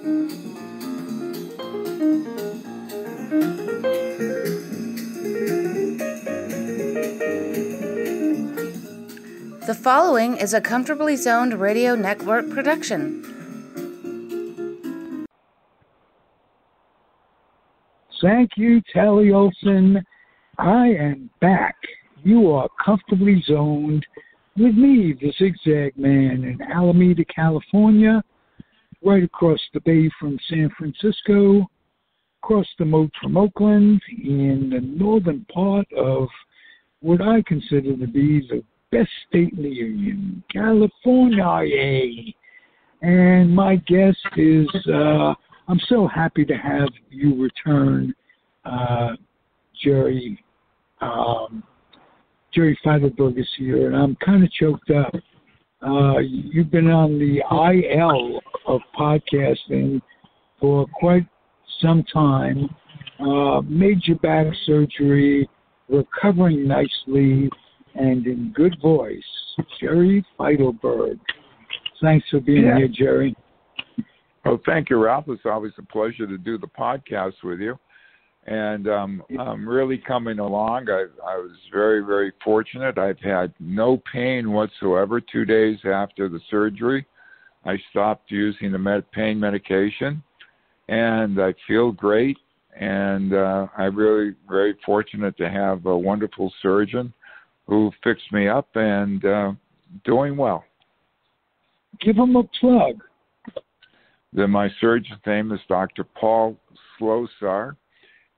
The following is a Comfortably Zoned Radio Network production. Thank you, Tally Olson. I am back. You are comfortably zoned with me, the Zig Zag Man, in Alameda, California, right across the bay from San Francisco, across the moat from Oakland, in the northern part of what I consider to be the best state in the Union, California. And my guest is, I'm so happy to have you return, Jerry Feitelberg is here, and I'm kind of choked up. You've been on the IL of podcasting for quite some time, major back surgery, recovering nicely, and in good voice, Jerry Feitelberg. Thanks for being here, Jerry. Oh, thank you, Ralph. It's always a pleasure to do the podcast with you. And I'm really coming along. I was very, very fortunate. I've had no pain whatsoever 2 days after the surgery. I stopped using the pain medication, and I feel great. And I'm really very fortunate to have a wonderful surgeon who fixed me up and doing well. Give him a plug. My surgeon's name is Dr. Paul Slosar.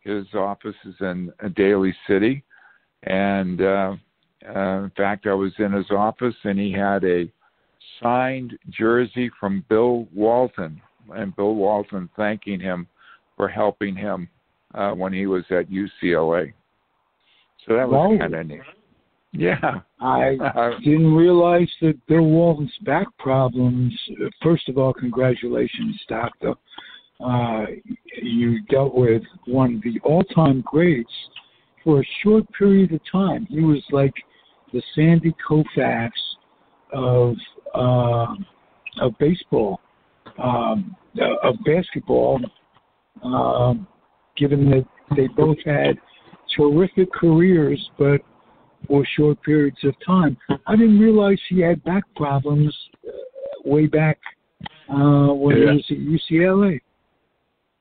His office is in Daly City. And in fact, I was in his office, and he had a signed jersey from Bill Walton, and Bill Walton thanking him for helping him when he was at UCLA. So that was kind of neat. Yeah. I didn't realize that Bill Walton's back problems, first of all, congratulations, doctor. You dealt with one of the all-time greats for a short period of time. He was like the Sandy Koufax of baseball, of basketball, given that they both had terrific careers, but for short periods of time. I didn't realize he had back problems way back when he was at UCLA.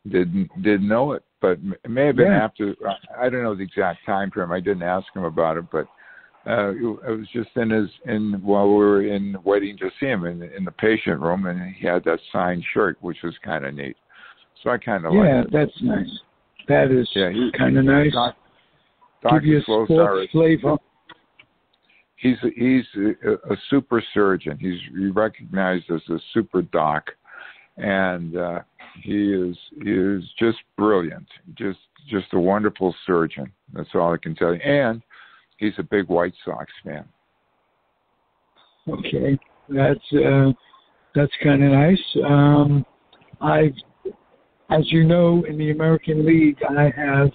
Didn't know it, but it may have been after. I don't know the exact time frame. I didn't ask him about it, but it was just while we were waiting to see him in the patient room, and he had that signed shirt, which was kind of neat. So I kind of liked it. Yeah, that's nice. That is kind of nice. Give you a sports flavor. He's a super surgeon. He's recognized as a super doc, and he is just brilliant. Just a wonderful surgeon. That's all I can tell you. And he's a big White Sox fan. Okay, that's kind of nice. As you know, in the American League, I have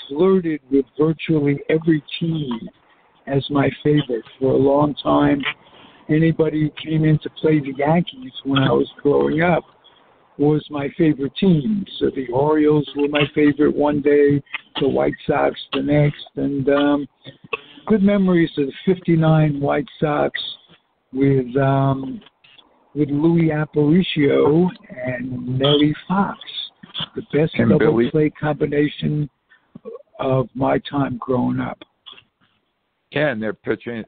flirted with virtually every team as my favorite for a long time. Anybody who came in to play the Yankees when I was growing up was my favorite team. So the Orioles were my favorite one day, the White Sox the next, and good memories of the '59 White Sox with Louis Aparicio and Nellie Fox, the best double play combination of my time growing up. Yeah, and their pitching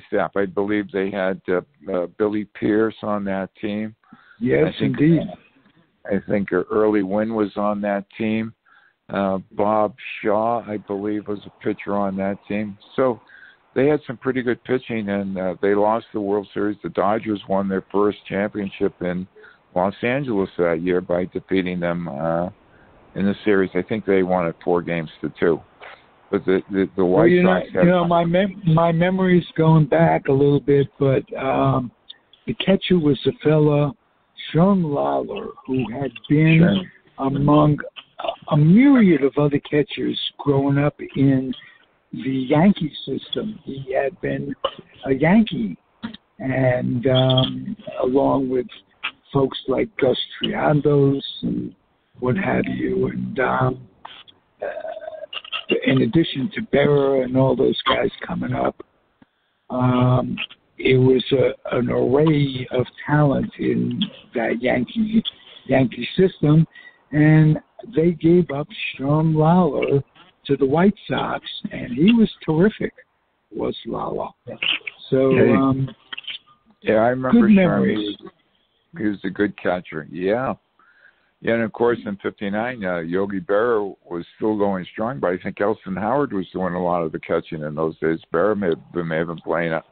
staff. I believe they had Billy Pierce on that team. Yes, indeed. I think Early Wynn was on that team. Bob Shaw, I believe, was a pitcher on that team. So they had some pretty good pitching, and they lost the World Series. The Dodgers won their first championship in Los Angeles that year by defeating them in the series. I think they won it 4-2. But the White Sox had... my memory's going back a little bit, but the catcher was a fella, Sean Lawler, who had been among a myriad of other catchers growing up in the Yankee system. He had been a Yankee, and along with folks like Gus Triandos and what have you. And in addition to Berra and all those guys coming up, it was an array of talent in that Yankee system, and they gave up Sherm Lawler to the White Sox, and he was terrific, was Lawler. So, I remember good Sherm. memories. He was a good catcher. Yeah. Yeah, and of course in '59, Yogi Berra was still going strong, but I think Elston Howard was doing a lot of the catching in those days. Berra may have been playing out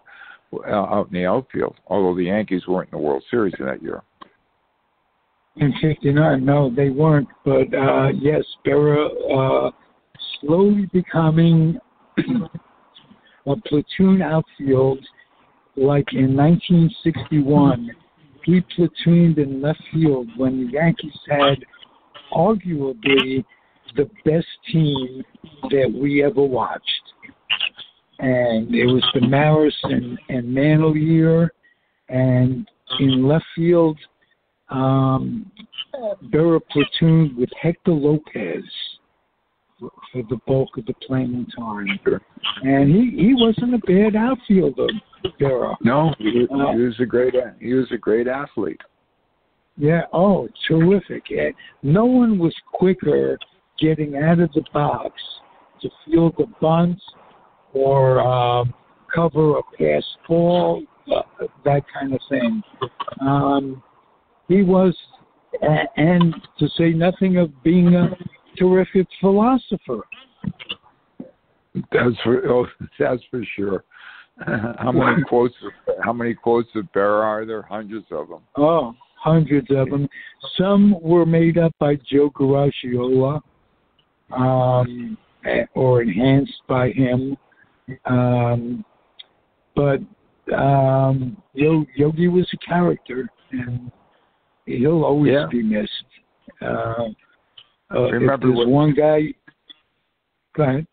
in the outfield, although the Yankees weren't in the World Series in that year. In '59, no, they weren't. But yes, Berra slowly becoming a platoon outfield. Like in 1961, he platooned in left field when the Yankees had arguably the best team that we ever watched. And it was the Maris and Mantle year. And in left field, Berra platooned with Hector Lopez for the bulk of the playing time. And he wasn't a bad outfielder, Berra. No, he was a great athlete. Yeah, terrific. No one was quicker getting out of the box to field a bunt or cover a pass ball, that kind of thing. He was, and to say nothing of being a terrific philosopher. That's for sure. How many quotes of Berra are there? Hundreds of them. Oh, hundreds of them. Some were made up by Joe Garagiola, or enhanced by him. But Yogi was a character, and he'll always be missed. Remember if there's one guy. Go ahead.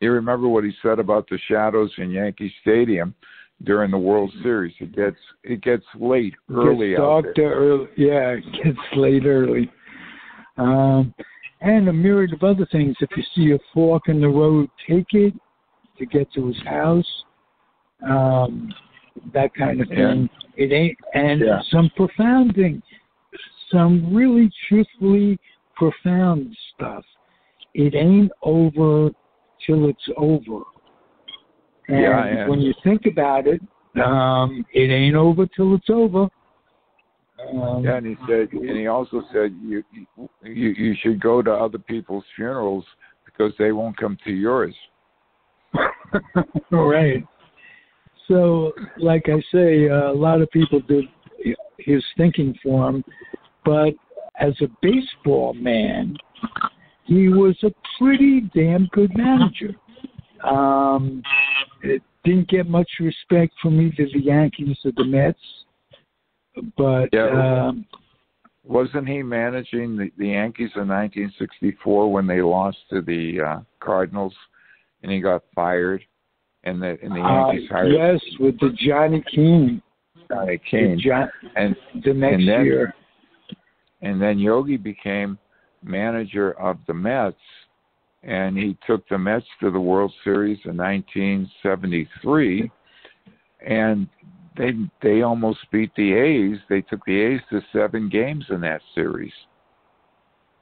You remember what he said about the shadows in Yankee Stadium during the World Series? It gets late early. It gets dark early. Yeah, it gets late early. And a myriad of other things. If you see a fork in the road, take it to get to his house. That kind of thing. Yeah. It ain't, and some profound thing, some really truthfully profound stuff. It ain't over till it's over. And when you think about it, it ain't over till it's over. And he also said you should go to other people's funerals because they won't come to yours. Right. So, like I say, a lot of people did his thinking for him, but as a baseball man, he was a pretty damn good manager. It didn't get much respect from either the Yankees or the Mets, but wasn't he managing the Yankees in 1964 when they lost to the Cardinals, and he got fired, and the Yankees hired? Yes, with the Johnny Keane. And the next year. And then Yogi became manager of the Mets, and he took the Mets to the World Series in 1973, and they almost beat the A's. They took the A's to 7 games in that series.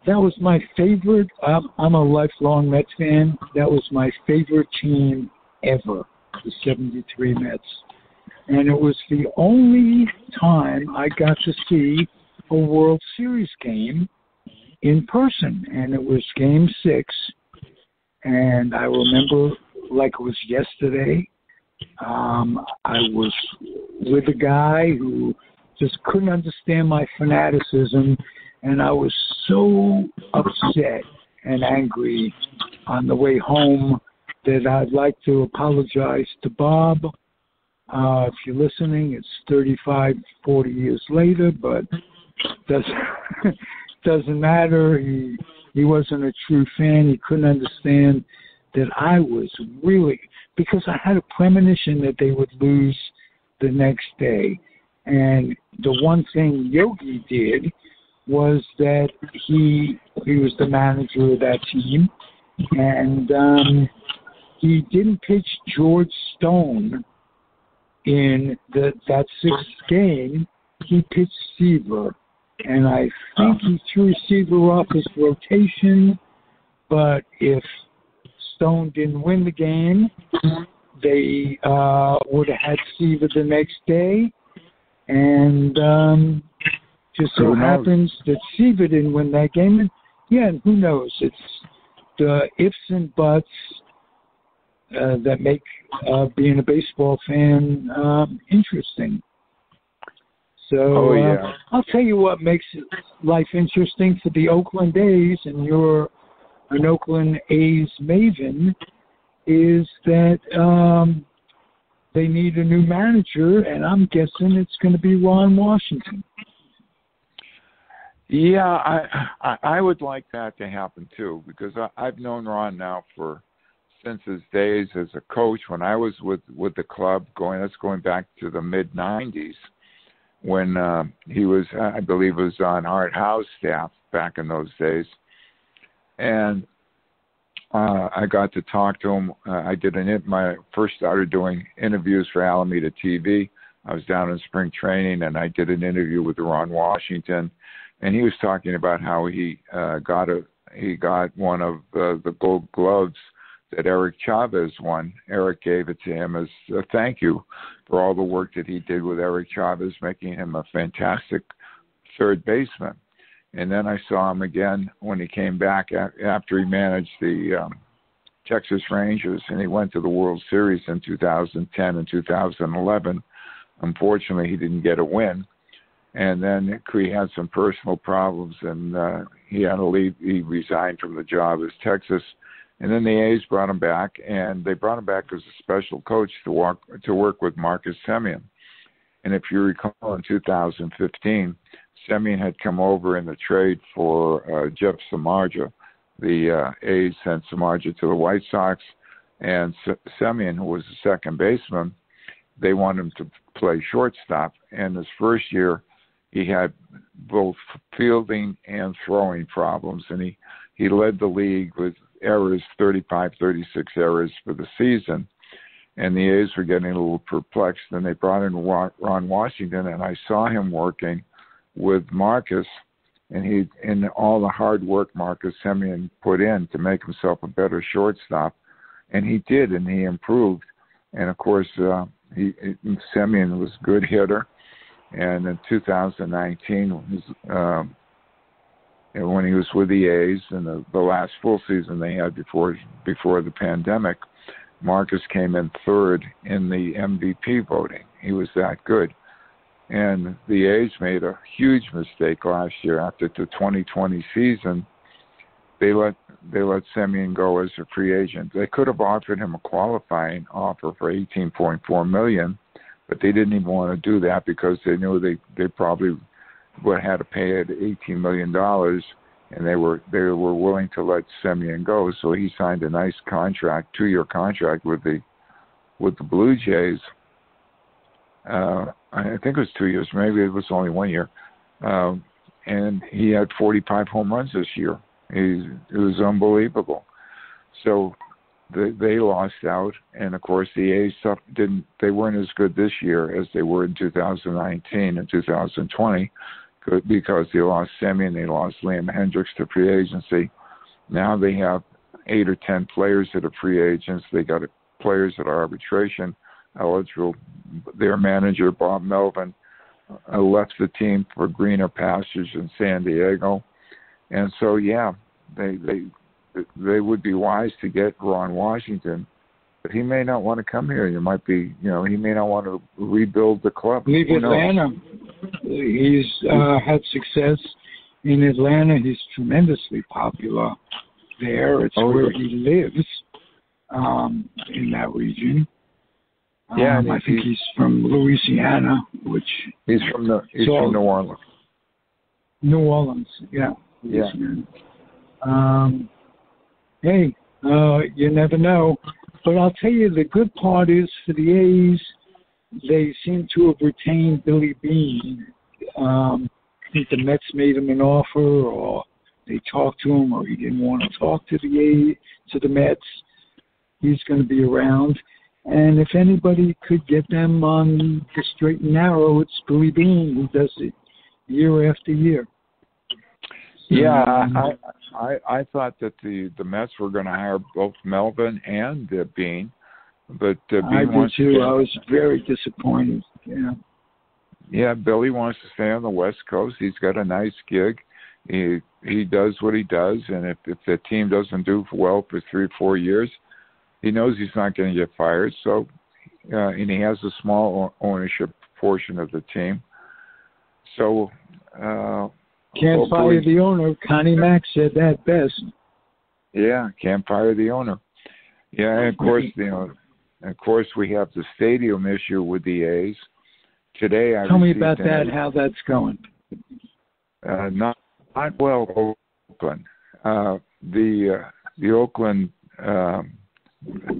That was my favorite. I'm a lifelong Mets fan. That was my favorite team ever, the 73 Mets. And it was the only time I got to see a World Series game in person, and it was Game 6. And I remember like it was yesterday. I was with a guy who just couldn't understand my fanaticism, and I was so upset and angry on the way home that I'd like to apologize to Bob. If you're listening, it's 35, 40 years later, but doesn't matter. He wasn't a true fan. He couldn't understand that I was really, because I had a premonition that they would lose the next day. And the one thing Yogi did was that he was the manager of that team, and he didn't pitch George Stone in that sixth game. He pitched Seaver, and I think he threw Seaver off his rotation, but if Stone didn't win the game, they would have had Seaver the next day, and just so happens that Seaver didn't win that game. And yeah, and who knows? It's the ifs and buts that make being a baseball fan interesting. So I'll tell you what makes life interesting for the Oakland A's, and you're an Oakland A's maven, is that they need a new manager, and I'm guessing it's going to be Ron Washington. Yeah, I would like that to happen too, because I've known Ron now since his days as a coach when I was with the club. That's going back to the mid '90s when he was, I believe, was on Art Howe's staff back in those days, and I got to talk to him. I did my first started doing interviews for Alameda TV. I was down in spring training, and I did an interview with Ron Washington. And he was talking about how he got one of the Gold Gloves that Eric Chavez won. Eric gave it to him as a thank you for all the work that he did with Eric Chavez, making him a fantastic third baseman. And then I saw him again when he came back after he managed the Texas Rangers, and he went to the World Series in 2010 and 2011. Unfortunately, he didn't get a win. And then he had some personal problems, and he had to leave. He resigned from the job as Texas. And then the A's brought him back, and they brought him back as a special coach to work with Marcus Semien. And if you recall, in 2015, Semien had come over in the trade for Jeff Samardzija. The A's sent Samardzija to the White Sox, and Semien, who was the second baseman, they wanted him to play shortstop. And his first year, he had both fielding and throwing problems, and he led the league with errors, 35, 36 errors for the season. And the A's were getting a little perplexed, and they brought in Ron Washington, and I saw him working with Marcus, and all the hard work Marcus Semien put in to make himself a better shortstop, and he did, and he improved. And of course, Semien was a good hitter. And in 2019, when he was with the A's in the last full season they had before the pandemic, Marcus came in third in the MVP voting. He was that good. And the A's made a huge mistake last year. After the 2020 season, they let Semien go as a free agent. They could have offered him a qualifying offer for $18.4 million, but they didn't even want to do that because they knew they probably would have had to pay it $18 million, and they were willing to let Semien go. So he signed a nice contract, 2-year contract with the Blue Jays. I think it was 2 years, maybe it was only 1 year, and he had 45 home runs this year. It was unbelievable. So they lost out, and of course the A's they weren't as good this year as they were in 2019 and 2020 because they lost Semien, they lost Liam Hendricks to free agency. Now they have 8 or 10 players that are free agents. They got players that are arbitration eligible. Their manager, Bob Melvin, left the team for greener pastures in San Diego. And so, yeah, they would be wise to get Ron Washington, but he may not want to come here. He may not want to rebuild the club. Leave Atlanta. He's had success in Atlanta. He's tremendously popular there. It's where he lives, in that region. Yeah, I think he's from Louisiana, which he's from New Orleans. New Orleans, yeah. Louisiana. Hey, you never know. But I'll tell you, the good part is for the A's, they seem to have retained Billy Beane. I think the Mets made him an offer, or they talked to him, or he didn't want to talk to the Mets. He's going to be around. And if anybody could get them on the straight and narrow, it's Billy Beane, who does it year after year. Yeah, I thought that the Mets were going to hire both Melvin and Beane, but Beane I did wants too. to. I was very disappointed. Yeah. Yeah, Billy wants to stay on the West Coast. He's got a nice gig. He does what he does, and if the team doesn't do well for 3 or 4 years, he knows he's not going to get fired. So, and he has a small ownership portion of the team. So, can't fire the owner. Connie Mack said that best. Yeah, can't fire the owner. Yeah, and of course, we have the stadium issue with the A's. Today, Tell me about that. How that's going? Not well, Oakland. The Oakland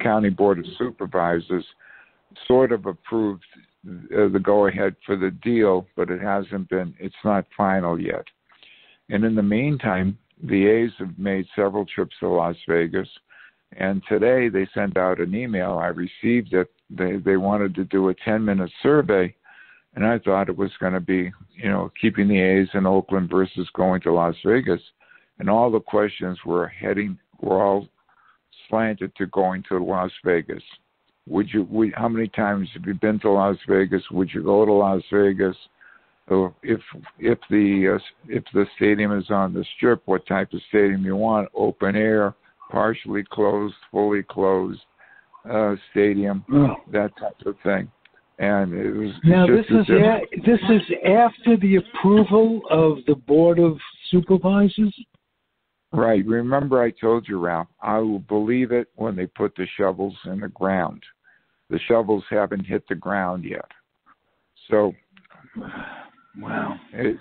County Board of Supervisors sort of approved the go-ahead for the deal, but it hasn't been. It's not final yet. And in the meantime, the A's have made several trips to Las Vegas, and today they sent out an email. I received it. They wanted to do a 10-minute survey. And I thought it was going to be, keeping the A's in Oakland versus going to Las Vegas. And all the questions were all slanted to going to Las Vegas. How many times have you been to Las Vegas? Would you go to Las Vegas? Or if the stadium is on the Strip, what type of stadium you want? Open air, partially closed, fully closed stadium, that type of thing. And it was now this is after the approval of the Board of Supervisors? Right. Remember I told you, Ralph, I will believe it when they put the shovels in the ground. The shovels haven't hit the ground yet. So, wow. And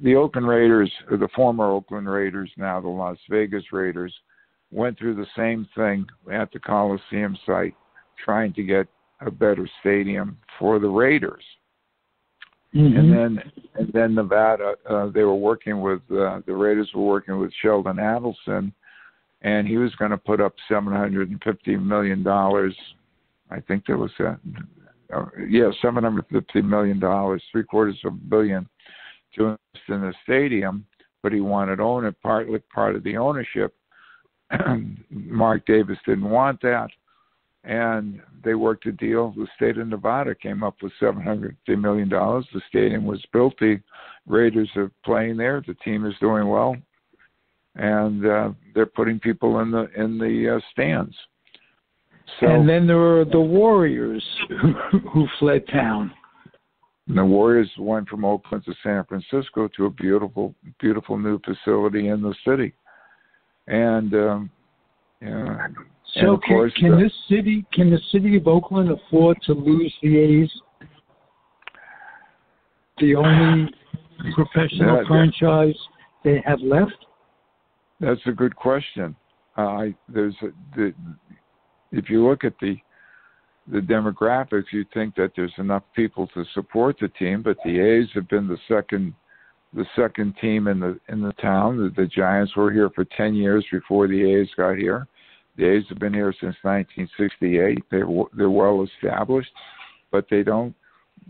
the Oakland Raiders, or the former Oakland Raiders, now the Las Vegas Raiders, went through the same thing at the Coliseum site, trying to get a better stadium for the Raiders. Mm-hmm. And then Nevada, they were working with the Raiders were working with Sheldon Adelson, and he was going to put up $750 million. I think there was $750 million, $750 million to invest in the stadium, but he wanted to own it, part of the ownership. Mark Davis didn't want that, and they worked a deal. The state of Nevada came up with $750 million. The stadium was built. The Raiders are playing there. The team is doing well, and they're putting people in the stands. So, and then there are the Warriors who fled town. And the Warriors went from Oakland to San Francisco to a beautiful, beautiful new facility in the city. And so and of course, can the city of Oakland afford to lose the A's? The only professional franchise they have left? That's a good question. If you look at the demographics, you'd think that there's enough people to support the team, but the A's have been the second team in the town. The Giants were here for 10 years before the A's got here. The A's have been here since 1968. They're well established, but they don't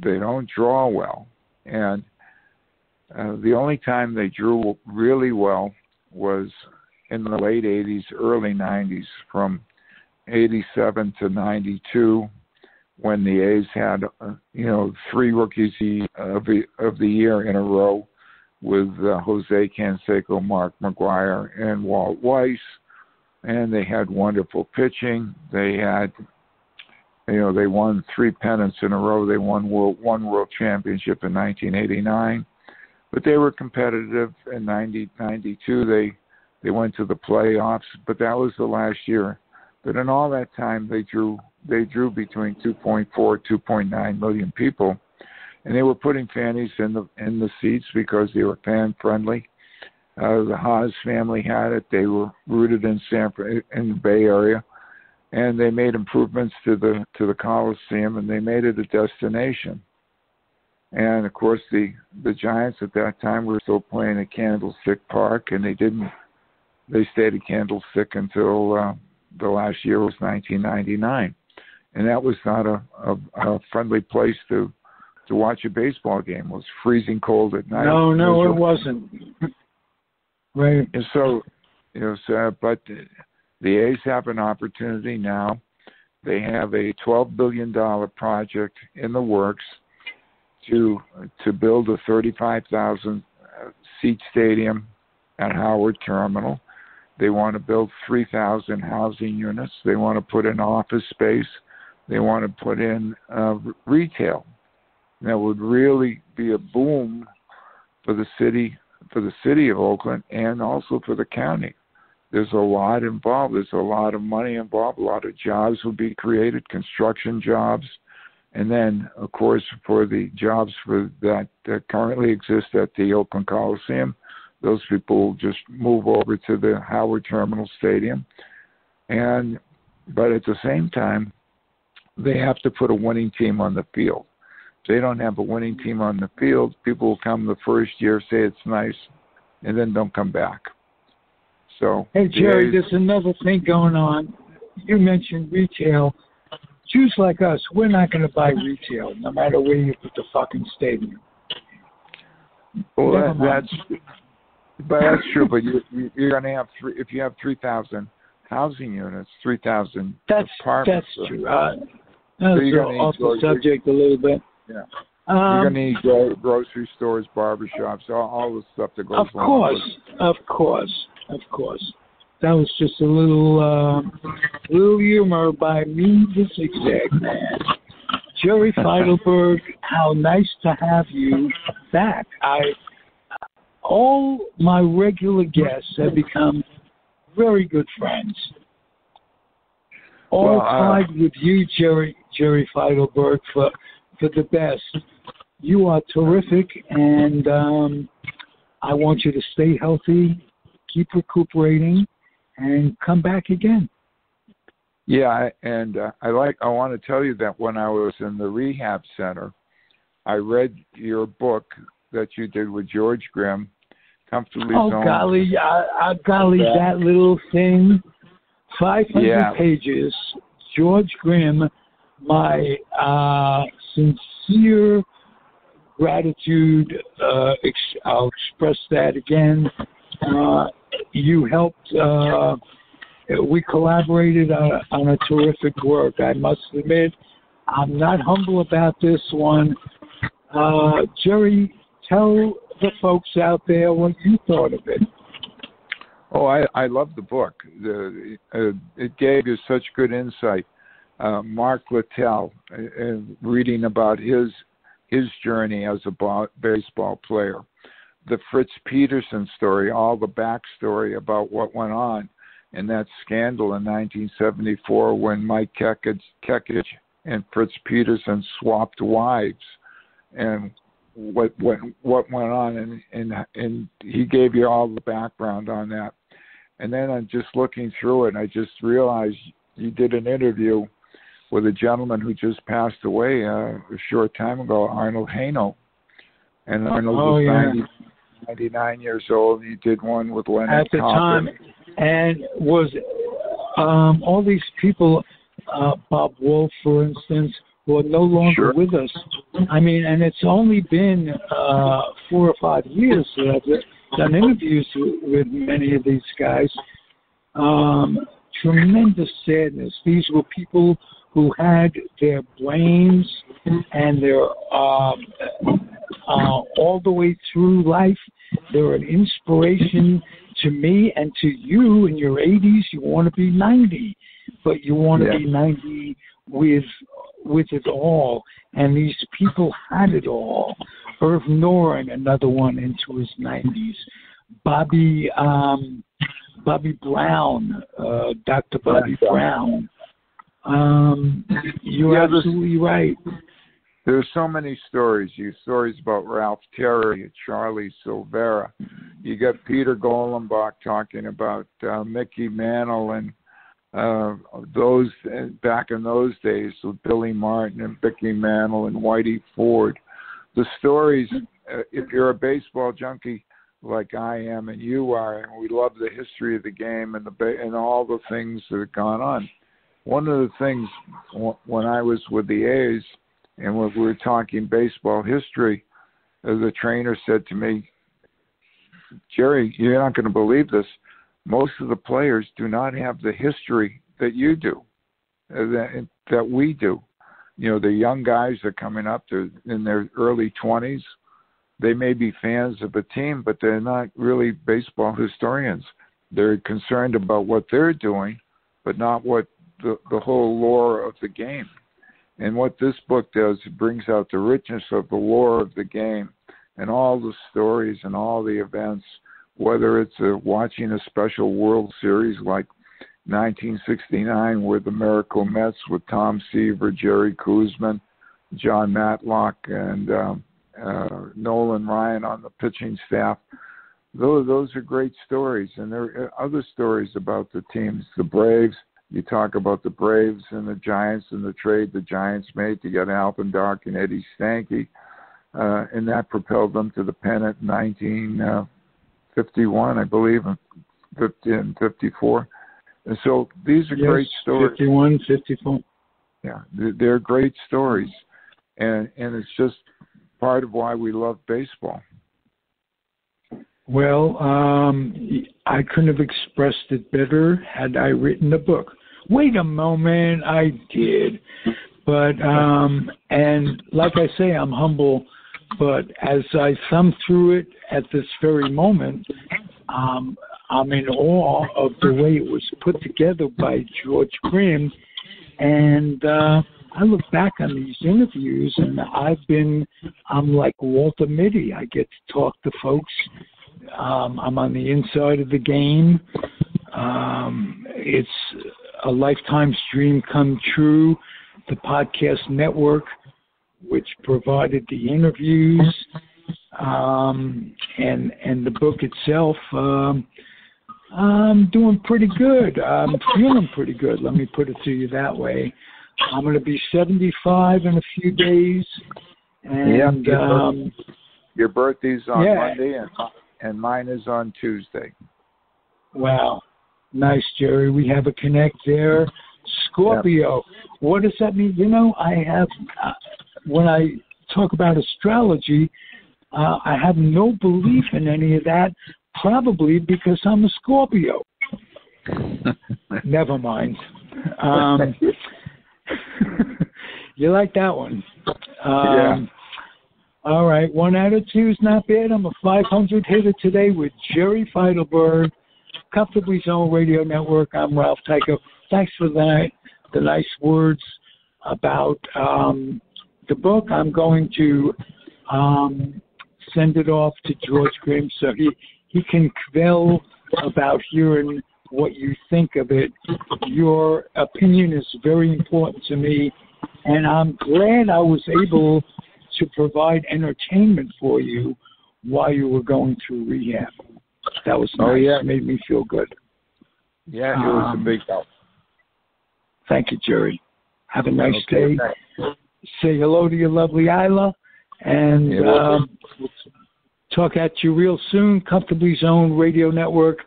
draw well. And the only time they drew really well was in the late 80s, early 90s, from 87 to 92, when the A's had 3 rookies of the year in a row, with Jose Canseco, Mark McGuire, and Walt Weiss, and they had wonderful pitching. They had, they won 3 pennants in a row. They won one world championship in 1989, but they were competitive. In 92, they went to the playoffs, but that was the last year. But in all that time, they drew between 2.4, 2.9 million people. And they were putting fannies in the seats because they were fan friendly. The Haas family had it. They were rooted in the Bay Area, and they made improvements to the Coliseum, and they made it a destination. And of course, the Giants at that time were still playing at Candlestick Park, and they stayed at Candlestick until the last year was 1999, and that was not a friendly place to watch a baseball game. It was freezing cold at night. No, it wasn't. Right. And so, but the A's have an opportunity now. They have a $12 billion project in the works to build a 35,000 seat stadium at Howard Terminal. They want to build 3,000 housing units. They want to put in office space. They want to put in retail. That would really be a boom for the city of Oakland, and also for the county. There's a lot involved. There's a lot of money involved. A lot of jobs would be created, construction jobs. And then, of course, for the jobs that currently exist at the Oakland Coliseum, those people will just move over to the Howard Terminal Stadium. But at the same time, they have to put a winning team on the field. If they don't have a winning team on the field, people will come the first year, say it's nice, and then don't come back. So, hey, Jerry, there's another thing going on. You mentioned retail. Jews like us, we're not going to buy retail, no matter where you put the fucking stadium. Well, that's true. But you're going to have if you have 3,000 housing units, 3,000 apartments. That's true. So you're off the subject a little bit. Yeah. You're going to need grocery stores, barbershops, all the stuff that goes along with it. Of course. That was just a little humor by me, the Zig Zag Man. Jerry Feitelberg, how nice to have you back. All my regular guests have become very good friends. All tied with you, Jerry Feitelberg, for the best. You are terrific, and I want you to stay healthy, keep recuperating, and come back again. Yeah, and I want to tell you that when I was in the rehab center, I read your book that you did with George Grimm, Comfortably Zoned. Golly, that little thing, 500 pages. George Grimm, my sincere gratitude. I'll express that again. You helped. We collaborated on a terrific work. I must admit, I'm not humble about this one. Jerry, tell the folks out there what you thought of it. Oh, I love the book. It gave you such good insight. Mark Littell, reading about his journey as a baseball player. The Fritz Peterson story, all the backstory about what went on in that scandal in 1974 when Mike Kekich and Fritz Peterson swapped wives, and what went on, and he gave you all the background on that. And then I'm just looking through it, and I just realized you did an interview with a gentleman who just passed away a short time ago, Arnold Haino. And Arnold was 99 years old. You did one with Leonard at the time, and was all these people, Bob Wolf, for instance, who are no longer with us. I mean, and it's only been 4 or 5 years that I've done interviews with many of these guys. Tremendous sadness. These were people who had their brains and their all the way through life. They're an inspiration to me and to you in your 80s. You want to be 90, but you want to be 90 with it all. And these people had it all. Irv Noren, another one into his 90s. Bobby Brown, Dr. Bobby Brown. You're absolutely right. There's so many stories. Stories about Ralph Terry, Charlie Silvera. You got Peter Golenbach talking about Mickey Mantle and those back in those days with Billy Martin and Mickey Mantle and Whitey Ford. The stories, if you're a baseball junkie like I am and you are, and we love the history of the game and all the things that have gone on. One of the things when I was with the A's and when we were talking baseball history, the trainer said to me, Jerry, you're not going to believe this. Most of the players do not have the history that you do, that we do. You know, the young guys are coming up, they're in their early 20s. They may be fans of a team, but they're not really baseball historians. They're concerned about what they're doing, but not what the whole lore of the game. And what this book does, it brings out the richness of the lore of the game and all the stories and all the events, whether it's watching a special World Series like 1969 with the Miracle Mets with Tom Seaver, Jerry Koosman, John Matlock, and Nolan Ryan on the pitching staff. Those are great stories. And there are other stories about the teams. The Braves, you talk about the Braves and the Giants and the trade the Giants made to get Alpendorf and Eddie Stanky, and that propelled them to the pennant in 1951, I believe, and 54. And so these are great stories. 51, 54. Yeah, they're great stories. And it's just part of why we love baseball. Well, I couldn't have expressed it better had I written the book. Wait a moment, I did. But, and like I say, I'm humble, but as I thumb through it at this very moment, I'm in awe of the way it was put together by George Grimm. And I look back on these interviews, and I'm like Walter Mitty. I get to talk to folks. I'm on the inside of the game. It's a lifetime's dream come true. The podcast network, which provided the interviews, and the book itself. I'm doing pretty good. I'm feeling pretty good. Let me put it to you that way. I'm going to be 75 in a few days. And your birthday's on Monday, and mine is on Tuesday. Wow. Nice, Jerry. We have a connect there. Scorpio. Yep. What does that mean? You know, I have, when I talk about astrology, I have no belief in any of that, probably because I'm a Scorpio. Never mind. You like that one? Yeah. All right. 1 out of 2 is not bad. I'm a 500 hitter today with Jerry Feitelberg, Comfortably Zone Radio Network. I'm Ralph Tycho. Thanks for the nice words about the book. I'm going to send it off to George Grimm so he can quell about hearing what you think of it. Your opinion is very important to me, and I'm glad I was able to provide entertainment for you while you were going through rehab. That was nice. Yeah. It made me feel good. Yeah, it was a big help. Thank you, Jerry. Have a nice day. Say hello to your lovely Isla, and we'll talk at you real soon. Comfortably Zoned Radio Network.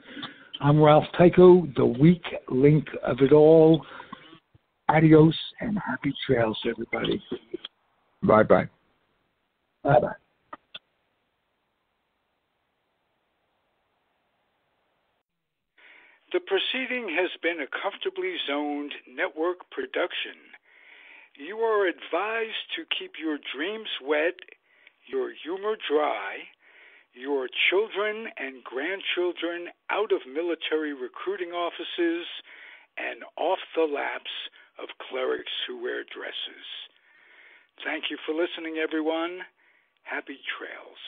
I'm Ralph Tycho, the weak link of it all. Adios and happy trails, everybody. Bye-bye. Bye-bye. The proceeding has been a Comfortably Zoned Network production. You are advised to keep your dreams wet, your humor dry, your children and grandchildren out of military recruiting offices, and off the laps of clerics who wear dresses. Thank you for listening, everyone. Happy trails.